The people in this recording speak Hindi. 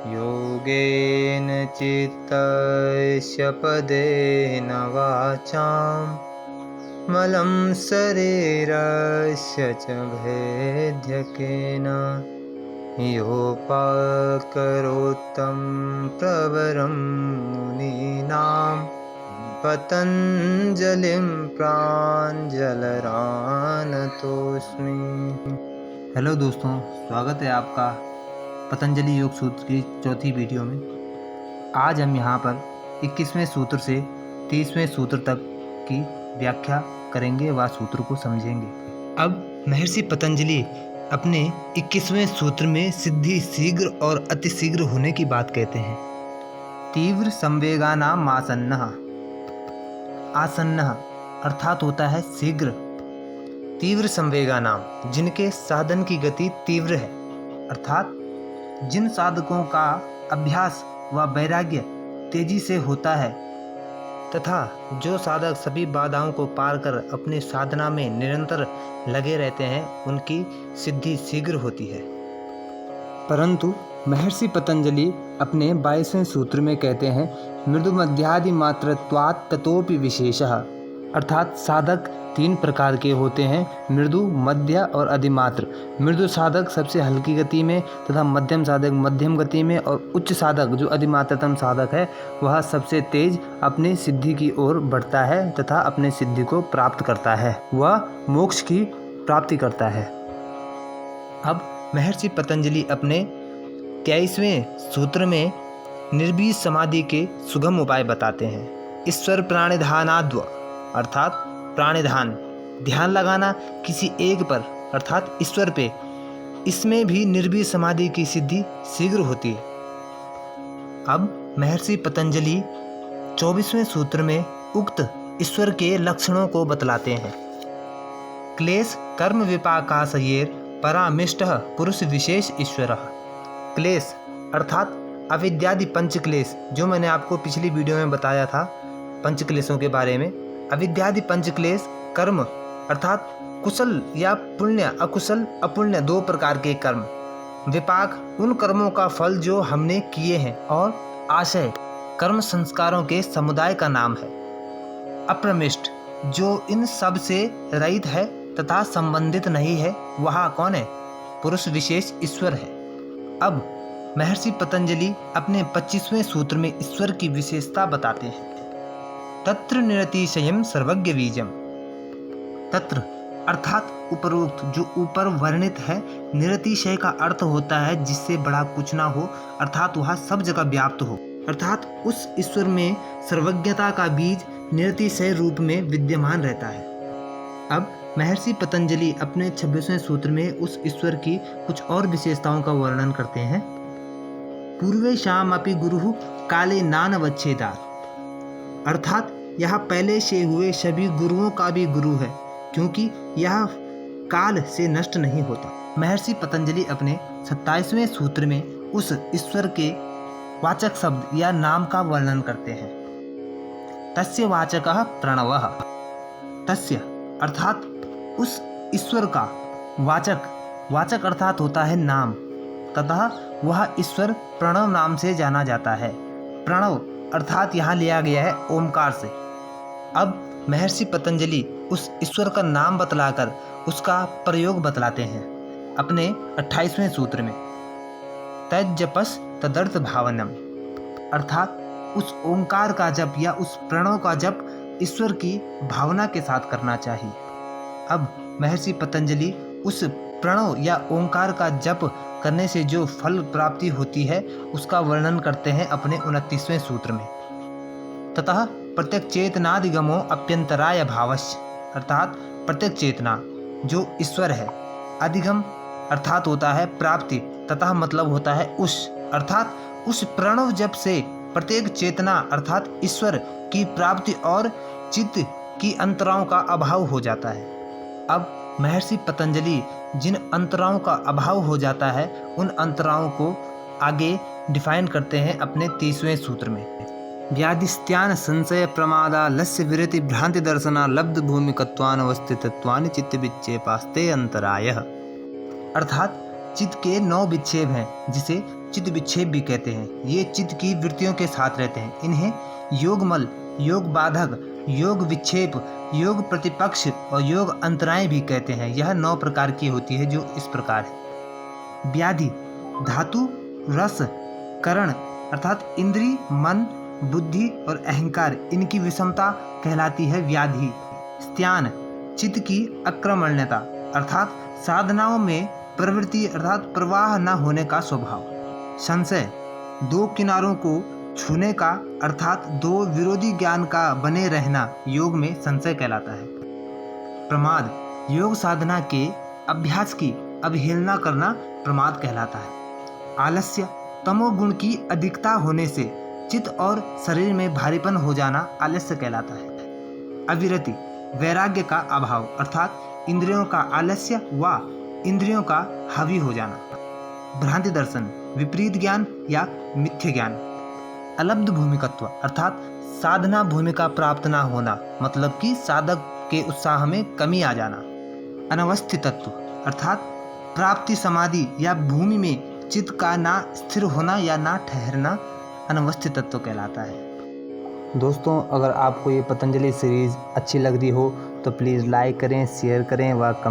योगेन चित्तस्य पदेन वाचां मलं शरीरस्य च भेद्यकेन योपाकरोत्तं प्रवरं मुनीनां पतंजलिं प्राञ्जलरानतोऽस्मि। हेलो दोस्तों, स्वागत है आपका पतंजलि योग सूत्र की चौथी वीडियो में। आज हम यहाँ पर 21वें सूत्र से 30वें सूत्र तक की व्याख्या करेंगे व सूत्र को समझेंगे। अब महर्षि पतंजलि अपने 21वें सूत्र में सिद्धि शीघ्र और अतिशीघ्र होने की बात कहते हैं। तीव्र संवेगानाम आसन्नः, आसन्नः अर्थात होता है शीघ्र। तीव्र संवेगानाम, जिनके साधन की गति तीव्र है, अर्थात जिन साधकों का अभ्यास व वैराग्य तेजी से होता है तथा जो साधक सभी बाधाओं को पार कर अपनी साधना में निरंतर लगे रहते हैं, उनकी सिद्धि शीघ्र होती है। परंतु महर्षि पतंजलि अपने 22वें सूत्र में कहते हैं, मृदु मध्यादि मात्रत्वात् ततोपि विशेषः, अर्थात साधक 3 प्रकार के होते हैं, मृदु, मध्य और अधिमात्र। मृदु साधक सबसे हल्की गति में तथा मध्यम साधक मध्यम गति में और उच्च साधक जो अधिमात्रतम साधक है वह सबसे तेज अपनी सिद्धि की ओर बढ़ता है तथा अपने सिद्धि को प्राप्त करता है, वह मोक्ष की प्राप्ति करता है। अब महर्षि पतंजलि अपने 23वें सूत्र में निर्बीज समाधि के सुगम उपाय बताते हैं। ईश्वर प्राणिधानाद्व, अर्थात प्राणिधान, ध्यान लगाना किसी एक पर अर्थात ईश्वर पे, इसमें भी निर्बीज समाधि की सिद्धि शीघ्र होती है। अब महर्षि पतंजलि 24वें सूत्र में उक्त ईश्वर के लक्षणों को बतलाते हैं। क्लेश कर्म विपाकाशयेर परामिष्टः पुरुष विशेष ईश्वरः। क्लेश अर्थात अविद्यादि पंचक्लेश, जो मैंने आपको पिछली वीडियो में बताया था पंचक्लेशों के बारे में। अविद्यादि पंचक्लेश कर्म अर्थात कुशल या पुण्य, अकुशल अपुण्य 2 प्रकार के कर्म। विपाक उन कर्मों का फल जो हमने किए हैं, और आशय कर्म संस्कारों के समुदाय का नाम है। अप्रमिष्ट जो इन सब से रहित है तथा संबंधित नहीं है, वह कौन है? पुरुष विशेष ईश्वर है। अब महर्षि पतंजलि अपने 25वें सूत्र में ईश्वर की विशेषता बताते हैं। तत्र निरतिशयम् सर्वज्ञ बीजम। तत्र अर्थात उपरोक्त, जो ऊपर वर्णित है। निरतिशय का अर्थ होता है जिससे बड़ा कुछ ना हो, अर्थात वह सब जगह व्याप्त हो, अर्थात उस ईश्वर में सर्वज्ञता का बीज निरतिशय रूप में विद्यमान रहता है। अब महर्षि पतंजलि अपने 26वें सूत्र में उस ईश्वर की कुछ और विशेषताओं का वर्णन करते हैं। पूर्वेषाम् अपि गुरुः काले नानवच्छेदात्, अर्थात यह पहले से हुए सभी गुरुओं का भी गुरु है, क्योंकि यह काल से नष्ट नहीं होता। महर्षि पतंजलि अपने 27वें सूत्र में उस ईश्वर के वाचक शब्द या नाम का वर्णन करते हैं। तस्य वाचकः प्रणवः। तस्य अर्थात उस ईश्वर का वाचक, वाचक अर्थात होता है नाम, तथा वह ईश्वर प्रणव नाम से जाना जाता है। प्रणव अर्थात यहाँ लिया गया है ओमकार से। अब महर्षि पतंजलि उस ईश्वर का नाम बतलाकर उसका प्रयोग बतलाते हैं अपने 28वें सूत्र में। तज्जपस तदर्थ भावनम, अर्थात उस ओंकार का जप या उस प्रणव का जप ईश्वर की भावना के साथ करना चाहिए। अब महर्षि पतंजलि उस प्रणव या ओंकार का जप करने से जो फल प्राप्ति होती है उसका वर्णन करते हैं अपने 29वें सूत्र में। ततः प्रत्यक चेतनादिगमो अप्यंतराय भावस्य, अर्थात प्रत्यक चेतना जो ईश्वर है, अधिगम अर्थात होता है प्राप्ति, तथा मतलब होता है उस, अर्थात उस प्रणव जप से प्रत्येक चेतना अर्थात ईश्वर की प्राप्ति और चित्त की अंतराओं का अभाव हो जाता है। अब महर्षि पतंजलि जिन अंतराओं का अभाव हो जाता है उन अंतराओं को आगे डिफाइन करते हैं अपने 30वें सूत्र में। व्याधिस्त्यान संशय प्रमादा लस्य विरति भ्रांति दर्शना लब्ध भूमिकत्वान अवस्थितत्वानि चित्त विक्षेपास्ते अंतरायः, अर्थात चित्त के 9 विक्षेप हैं जिसे चित्त विक्षेप भी कहते हैं। ये चित्त की वृत्तियों के साथ रहते हैं। इन्हें योगमल, योग बाधक, योग विक्षेप, योग प्रतिपक्ष और योग अंतराएं भी कहते हैं। यह 9 प्रकार की होती है, जो इस प्रकार है। व्याधि धातु, रस, करण अर्थात इंद्री, मन, बुद्धि और अहंकार, इनकी विषमता कहलाती है व्याधि। स्त्यान चित्त की अक्रमण्यता अर्थात साधनाओं में प्रवृत्ति अर्थात प्रवाह न होने का स्वभाव। संशय 2 किनारों को छूने का अर्थात 2 विरोधी ज्ञान का बने रहना योग में संशय कहलाता है। प्रमाद योग साधना के अभ्यास की अवहेलना करना प्रमाद कहलाता है। आलस्य तमोगुण की अधिकता होने से चित्त और शरीर में भारीपन हो जाना आलस्य कहलाता है। अविरति वैराग्य का अभाव अर्थात इंद्रियों का आलस्य व इंद्रियों का हावी हो जाना। भ्रांति दर्शन विपरीत ज्ञान या मिथ्य ज्ञान। अलब्ध भूमिकत्व अर्थात साधना भूमिका प्राप्त न होना, मतलब कि साधक के उत्साह में कमी आ जाना। अनवस्थितत्व अर्थात प्राप्ति समाधि या भूमि में चित्त का ना स्थिर होना या ना ठहरना अनवस्थितत्व कहलाता है। दोस्तों, अगर आपको ये पतंजलि सीरीज़ अच्छी लग रही हो तो प्लीज़ लाइक करें, शेयर करें व कमेंट